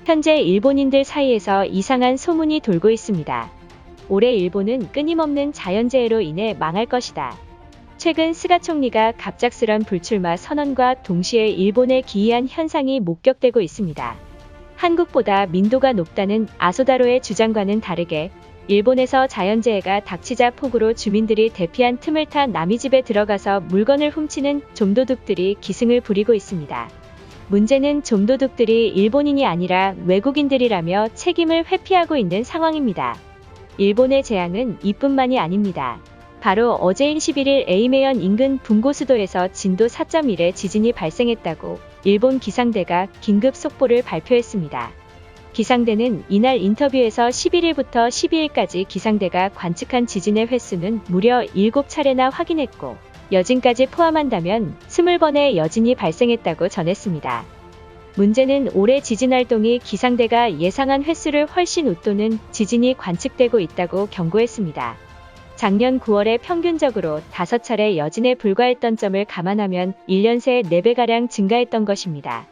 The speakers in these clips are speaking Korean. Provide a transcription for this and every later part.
현재 일본인들 사이에서 이상한 소문이 돌고 있습니다. 올해 일본은 끊임없는 자연재해로 인해 망할 것이다. 최근 스가 총리가 갑작스런 불출마 선언과 동시에 일본에 기이한 현상이 목격되고 있습니다. 한국보다 민도가 높다는 아소다로의 주장과는 다르게 일본에서 자연재해가 닥치자 폭우로 주민들이 대피한 틈을 타 남의 집에 들어가서 물건을 훔치는 좀도둑들이 기승을 부리고 있습니다. 문제는 좀도둑들이 일본인이 아니라 외국인들이라며 책임을 회피하고 있는 상황입니다. 일본의 재앙은 이뿐만이 아닙니다. 바로 어제인 11일 에이메현 인근 분고수도에서 진도 4.1의 지진이 발생했다고 일본 기상대가 긴급 속보를 발표했습니다. 기상대는 이날 인터뷰에서 11일부터 12일까지 기상대가 관측한 지진의 횟수는 무려 7차례나 확인했고 여진까지 포함한다면 20번의 여진이 발생했다고 전했습니다. 문제는 올해 지진 활동이 기상대가 예상한 횟수를 훨씬 웃도는 지진이 관측되고 있다고 경고했습니다. 작년 9월에 평균적으로 5차례 여진에 불과했던 점을 감안하면 1년 새 4배가량 증가했던 것입니다.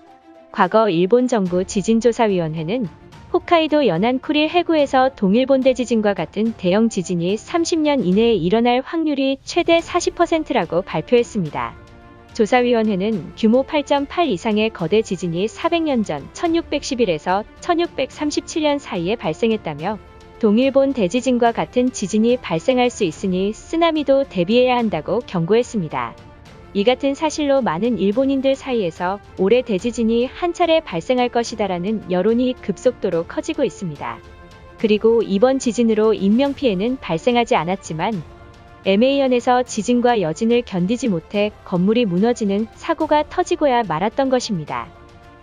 과거 일본 정부 지진조사위원회는 홋카이도 연안 쿠릴 해구에서 동일본 대지진과 같은 대형 지진이 30년 이내에 일어날 확률이 최대 40%라고 발표했습니다. 조사위원회는 규모 8.8 이상의 거대 지진이 400년 전 1611에서 1637년 사이에 발생했다며 동일본 대지진과 같은 지진이 발생할 수 있으니 쓰나미도 대비해야 한다고 경고했습니다. 이 같은 사실로 많은 일본인들 사이에서 올해 대지진이 한 차례 발생할 것이다라는 여론이 급속도로 커지고 있습니다. 그리고 이번 지진으로 인명피해는 발생하지 않았지만 에메이현에서 지진과 여진을 견디지 못해 건물이 무너지는 사고가 터지고야 말았던 것입니다.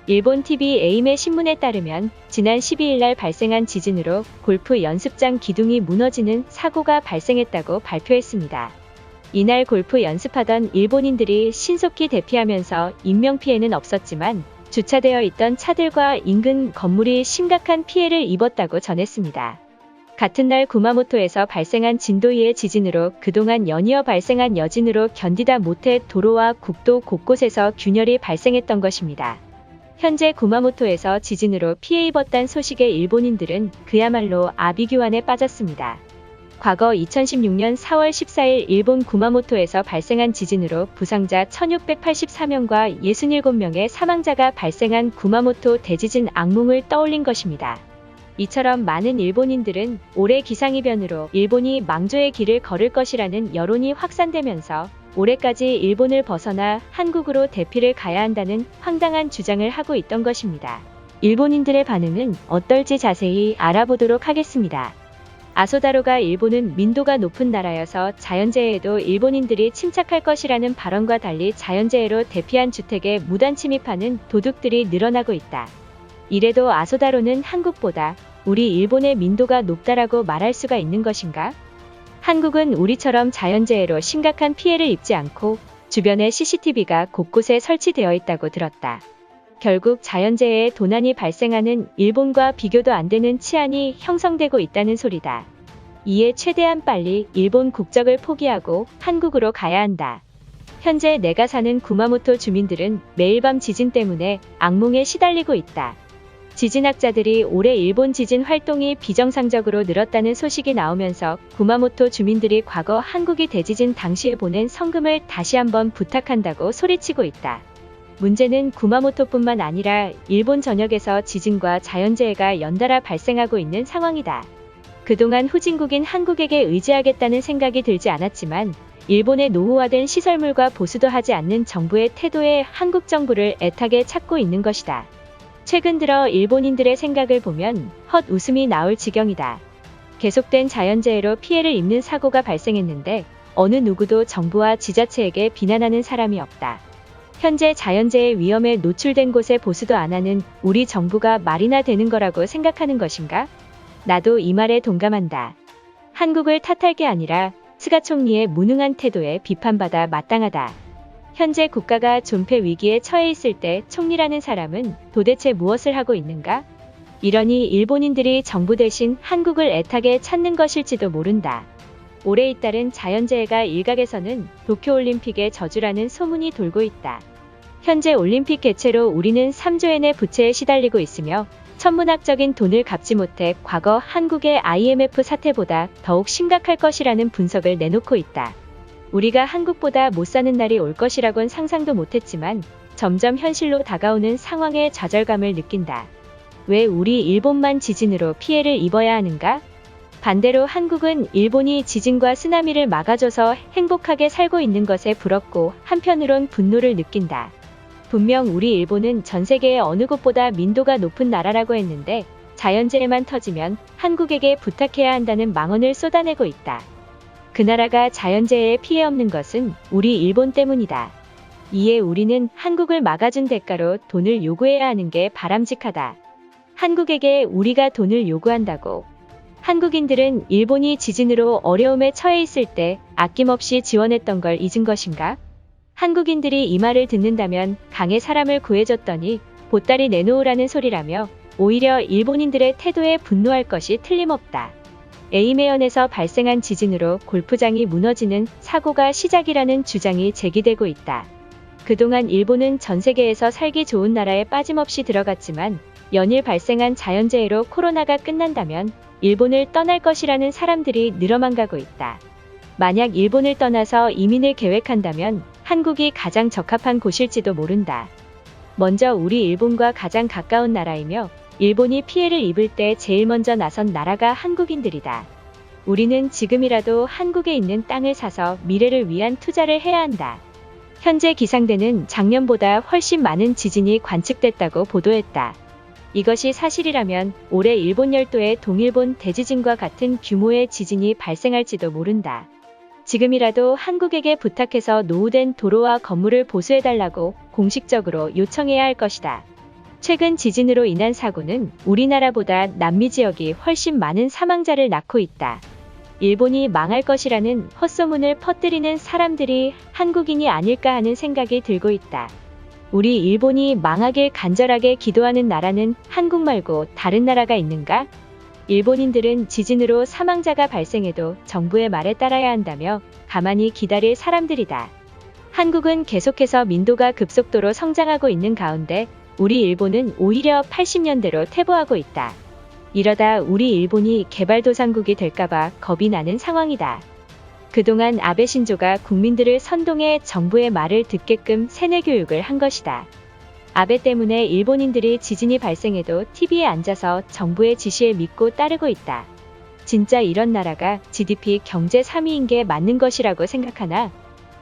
일본 TV 에이메 신문에 따르면 지난 12일 날 발생한 지진으로 골프 연습장 기둥이 무너지는 사고가 발생했다고 발표했습니다. 이날 골프 연습하던 일본인들이 신속히 대피하면서 인명피해는 없었지만 주차되어 있던 차들과 인근 건물이 심각한 피해를 입었다고 전했습니다. 같은 날 구마모토에서 발생한 진도 2의 지진으로 그동안 연이어 발생한 여진으로 견디다 못해 도로와 국도 곳곳에서 균열이 발생했던 것입니다. 현재 구마모토에서 지진으로 피해 입었다는 소식에 일본인들은 그야말로 아비규환에 빠졌습니다. 과거 2016년 4월 14일 일본 구마모토에서 발생한 지진으로 부상자 1684명과 67명의 사망자가 발생한 구마모토 대지진 악몽을 떠올린 것입니다. 이처럼 많은 일본인들은 올해 기상이변으로 일본이 망조의 길을 걸을 것이라는 여론이 확산되면서 올해까지 일본을 벗어나 한국으로 대피를 가야 한다는 황당한 주장을 하고 있던 것입니다. 일본인들의 반응은 어떨지 자세히 알아보도록 하겠습니다. 아소다로가 일본은 민도가 높은 나라여서 자연재해에도 일본인들이 침착할 것이라는 발언과 달리 자연재해로 대피한 주택에 무단 침입하는 도둑들이 늘어나고 있다. 이래도 아소다로는 한국보다 우리 일본의 민도가 높다라고 말할 수가 있는 것인가? 한국은 우리처럼 자연재해로 심각한 피해를 입지 않고 주변에 CCTV가 곳곳에 설치되어 있다고 들었다. 결국 자연재해에 도난이 발생하는 일본과 비교도 안 되는 치안이 형성되고 있다는 소리다. 이에 최대한 빨리 일본 국적을 포기하고 한국으로 가야 한다. 현재 내가 사는 구마모토 주민들은 매일 밤 지진 때문에 악몽에 시달리고 있다. 지진학자들이 올해 일본 지진 활동이 비정상적으로 늘었다는 소식이 나오면서 구마모토 주민들이 과거 한국이 대지진 당시에 보낸 성금을 다시 한번 부탁한다고 소리치고 있다. 문제는 구마모토뿐만 아니라 일본 전역에서 지진과 자연재해가 연달아 발생하고 있는 상황이다. 그동안 후진국인 한국에게 의지하겠다는 생각이 들지 않았지만 일본의 노후화된 시설물과 보수도 하지 않는 정부의 태도에 한국 정부를 애타게 찾고 있는 것이다. 최근 들어 일본인들의 생각을 보면 헛웃음이 나올 지경이다. 계속된 자연재해로 피해를 입는 사고가 발생했는데 어느 누구도 정부와 지자체에게 비난하는 사람이 없다. 현재 자연재해 위험에 노출된 곳에 보수도 안 하는 우리 정부가 말이나 되는 거라고 생각하는 것인가? 나도 이 말에 동감한다. 한국을 탓할 게 아니라 스가 총리의 무능한 태도에 비판받아 마땅하다. 현재 국가가 존폐 위기에 처해 있을 때 총리라는 사람은 도대체 무엇을 하고 있는가? 이러니 일본인들이 정부 대신 한국을 애타게 찾는 것일지도 모른다. 올해 잇따른 자연재해가 일각에서는 도쿄올림픽의 저주라는 소문이 돌고 있다. 현재 올림픽 개최로 우리는 3조엔의 부채에 시달리고 있으며 천문학적인 돈을 갚지 못해 과거 한국의 IMF 사태보다 더욱 심각할 것이라는 분석을 내놓고 있다. 우리가 한국보다 못 사는 날이 올 것이라곤 상상도 못했지만 점점 현실로 다가오는 상황에 좌절감을 느낀다. 왜 우리 일본만 지진으로 피해를 입어야 하는가? 반대로 한국은 일본이 지진과 쓰나미를 막아줘서 행복하게 살고 있는 것에 부럽고 한편으론 분노를 느낀다. 분명 우리 일본은 전 세계의 어느 곳보다 민도가 높은 나라라고 했는데 자연재해만 터지면 한국에게 부탁해야 한다는 망언을 쏟아내고 있다. 그 나라가 자연재해에 피해 없는 것은 우리 일본 때문이다. 이에 우리는 한국을 막아준 대가로 돈을 요구해야 하는 게 바람직하다. 한국에게 우리가 돈을 요구한다고. 한국인들은 일본이 지진으로 어려움에 처해 있을 때 아낌없이 지원했던 걸 잊은 것인가? 한국인들이 이 말을 듣는다면 강에 사람을 구해줬더니 보따리 내놓으라는 소리라며 오히려 일본인들의 태도에 분노할 것이 틀림없다. 에이메현에서 발생한 지진으로 골프장이 무너지는 사고가 시작이라는 주장이 제기되고 있다. 그동안 일본은 전 세계에서 살기 좋은 나라에 빠짐없이 들어갔지만 연일 발생한 자연재해로 코로나가 끝난다면 일본을 떠날 것이라는 사람들이 늘어만 가고 있다. 만약 일본을 떠나서 이민을 계획한다면 한국이 가장 적합한 곳일지도 모른다. 먼저 우리 일본과 가장 가까운 나라이며 일본이 피해를 입을 때 제일 먼저 나선 나라가 한국인들이다. 우리는 지금이라도 한국에 있는 땅을 사서 미래를 위한 투자를 해야 한다. 현재 기상대는 작년보다 훨씬 많은 지진이 관측됐다고 보도했다. 이것이 사실이라면 올해 일본 열도의 동일본 대지진과 같은 규모의 지진이 발생할지도 모른다. 지금이라도 한국에게 부탁해서 노후된 도로와 건물을 보수해달라고 공식적으로 요청해야 할 것이다. 최근 지진으로 인한 사고는 우리나라보다 남미 지역이 훨씬 많은 사망자를 낳고 있다. 일본이 망할 것이라는 헛소문을 퍼뜨리는 사람들이 한국인이 아닐까 하는 생각이 들고 있다. 우리 일본이 망하길 간절하게 기도하는 나라는 한국 말고 다른 나라가 있는가? 일본인들은 지진으로 사망자가 발생해도 정부의 말에 따라야 한다며 가만히 기다릴 사람들이다. 한국은 계속해서 민도가 급속도로 성장하고 있는 가운데 우리 일본은 오히려 80년대로 퇴보하고 있다. 이러다 우리 일본이 개발도상국이 될까봐 겁이 나는 상황이다. 그동안 아베 신조가 국민들을 선동해 정부의 말을 듣게끔 세뇌 교육을 한 것이다. 아베 때문에 일본인들이 지진이 발생해도 TV에 앉아서 정부의 지시에 믿고 따르고 있다. 진짜 이런 나라가 GDP 경제 3위인 게 맞는 것이라고 생각하나?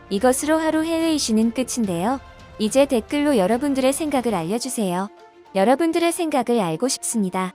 이것으로 하루 해외 이슈는 끝인데요. 이제 댓글로 여러분들의 생각을 알려주세요. 여러분들의 생각을 알고 싶습니다.